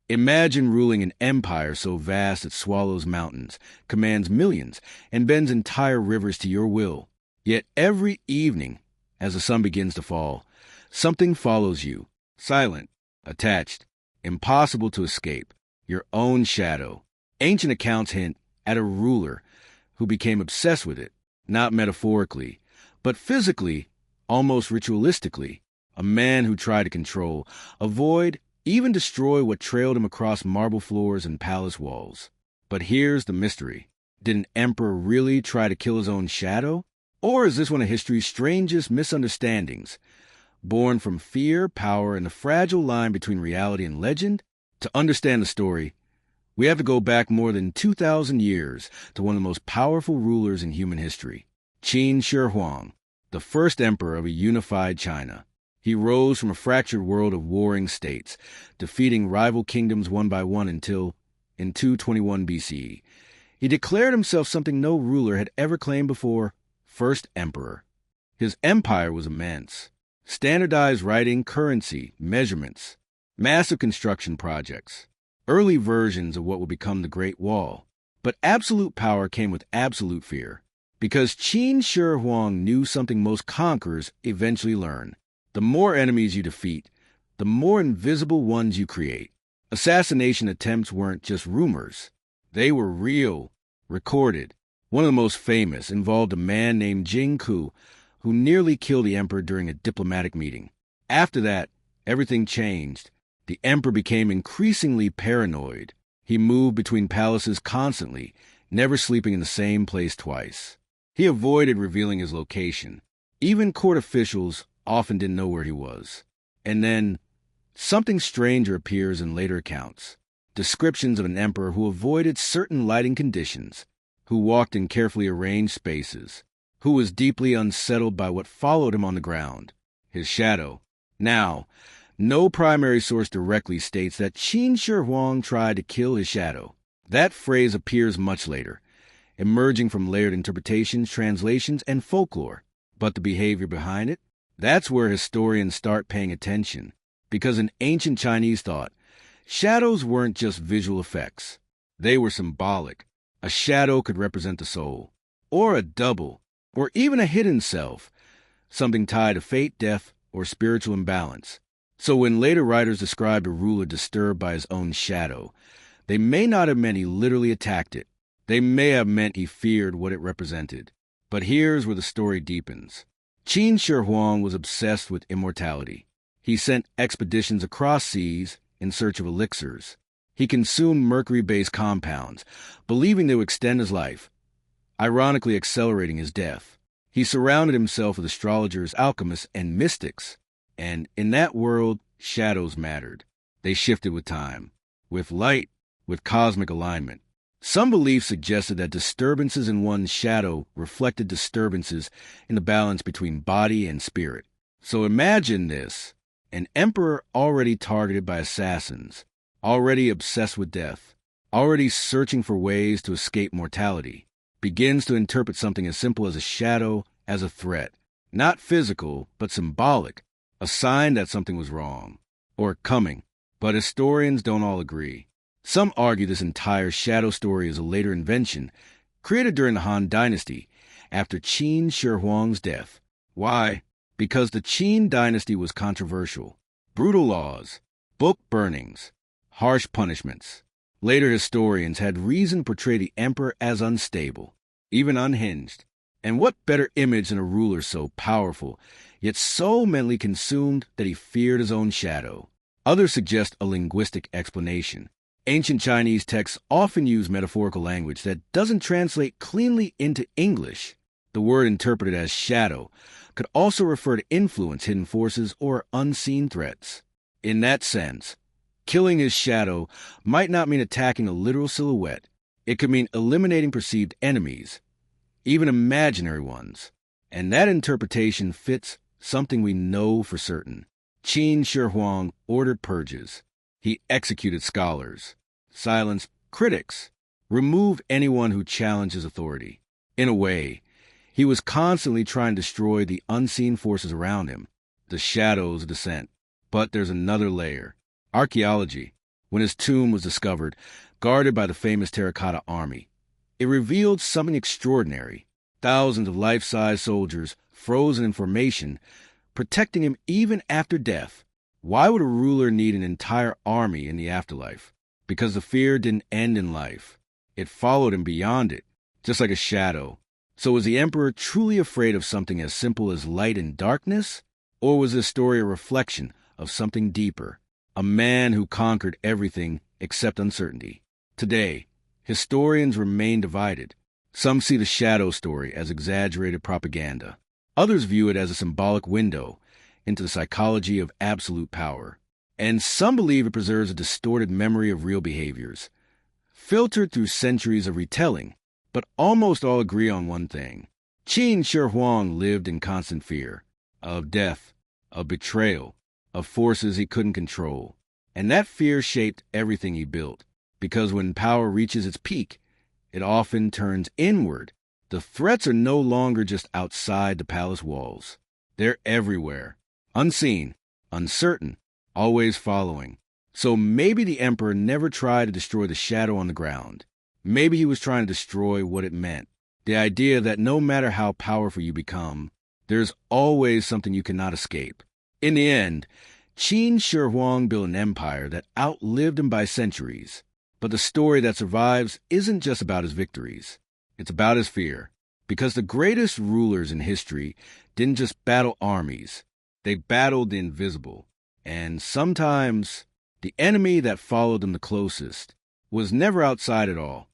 Imagine ruling an empire so vast it swallows mountains, commands millions, and bends entire rivers to your will. Yet every evening, as the sun begins to fall, something follows you, silent, attached, impossible to escape, your own shadow. Ancient accounts hint at a ruler who became obsessed with it, not metaphorically, but physically, almost ritualistically, a man who tried to control, avoid, even destroy what trailed him across marble floors and palace walls. But here's the mystery. Did an emperor really try to kill his own shadow? Or is this one of history's strangest misunderstandings, born from fear, power, and the fragile line between reality and legend? To understand the story, we have to go back more than 2,000 years to one of the most powerful rulers in human history, Qin Shi Huang, the first emperor of a unified China. He rose from a fractured world of warring states, defeating rival kingdoms one by one until, in 221 BCE, he declared himself something no ruler had ever claimed before: first emperor. His empire was immense. Standardized writing, currency, measurements, massive construction projects, early versions of what would become the Great Wall. But absolute power came with absolute fear, because Qin Shi Huang knew something most conquerors eventually learn. The more enemies you defeat, the more invisible ones you create. Assassination attempts weren't just rumors. They were real, recorded. One of the most famous involved a man named Jing Ku, who nearly killed the emperor during a diplomatic meeting. After that, everything changed. The emperor became increasingly paranoid. He moved between palaces constantly, never sleeping in the same place twice. He avoided revealing his location. Even court officials often didn't know where he was. And then, something stranger appears in later accounts. Descriptions of an emperor who avoided certain lighting conditions, who walked in carefully arranged spaces, who was deeply unsettled by what followed him on the ground, his shadow. Now, no primary source directly states that Qin Shi Huang tried to kill his shadow. That phrase appears much later, emerging from layered interpretations, translations, and folklore. But the behavior behind it? That's where historians start paying attention, because in ancient Chinese thought, shadows weren't just visual effects. They were symbolic. A shadow could represent the soul, or a double, or even a hidden self, something tied to fate, death, or spiritual imbalance. So when later writers described a ruler disturbed by his own shadow, they may not have meant he literally attacked it. They may have meant he feared what it represented. But here's where the story deepens. Qin Shi Huang was obsessed with immortality. He sent expeditions across seas in search of elixirs. He consumed mercury-based compounds, believing they would extend his life, ironically accelerating his death. He surrounded himself with astrologers, alchemists, and mystics. And in that world, shadows mattered. They shifted with time, with light, with cosmic alignment. Some beliefs suggested that disturbances in one's shadow reflected disturbances in the balance between body and spirit. So imagine this: an emperor already targeted by assassins, already obsessed with death, already searching for ways to escape mortality, begins to interpret something as simple as a shadow as a threat, not physical, but symbolic, a sign that something was wrong, or coming. But historians don't all agree. Some argue this entire shadow story is a later invention, created during the Han Dynasty, after Qin Shi Huang's death. Why? Because the Qin dynasty was controversial. Brutal laws, book burnings, harsh punishments. Later historians had reason to portray the emperor as unstable, even unhinged. And what better image than a ruler so powerful, yet so mentally consumed that he feared his own shadow? Others suggest a linguistic explanation. Ancient Chinese texts often use metaphorical language that doesn't translate cleanly into English. The word interpreted as shadow could also refer to influence, hidden forces, or unseen threats. In that sense, killing his shadow might not mean attacking a literal silhouette. It could mean eliminating perceived enemies, even imaginary ones. And that interpretation fits something we know for certain. Qin Shi Huang ordered purges. He executed scholars, silenced critics, removed anyone who challenged his authority. In a way, he was constantly trying to destroy the unseen forces around him, the shadows of dissent. But there's another layer: archaeology. when his tomb was discovered, guarded by the famous terracotta army. It revealed something extraordinary. Thousands of life-size soldiers, frozen in formation, protecting him even after death. Why would a ruler need an entire army in the afterlife? Because the fear didn't end in life. It followed him beyond it, just like a shadow. So was the emperor truly afraid of something as simple as light and darkness? Or was this story a reflection of something deeper? A man who conquered everything except uncertainty. Today, historians remain divided. Some see the shadow story as exaggerated propaganda. Others view it as a symbolic window into the psychology of absolute power. And some believe it preserves a distorted memory of real behaviors, filtered through centuries of retelling. But almost all agree on one thing. Qin Shi Huang lived in constant fear of death, of betrayal, of forces he couldn't control. And that fear shaped everything he built, because when power reaches its peak, it often turns inward. The threats are no longer just outside the palace walls. They're everywhere, unseen, uncertain, always following. So maybe the emperor never tried to destroy the shadow on the ground. Maybe he was trying to destroy what it meant. The idea that no matter how powerful you become, there's always something you cannot escape. In the end, Qin Shi Huang built an empire that outlived him by centuries. But the story that survives isn't just about his victories. It's about his fear. Because the greatest rulers in history didn't just battle armies. They battled the invisible. And sometimes the enemy that followed them the closest was never outside at all.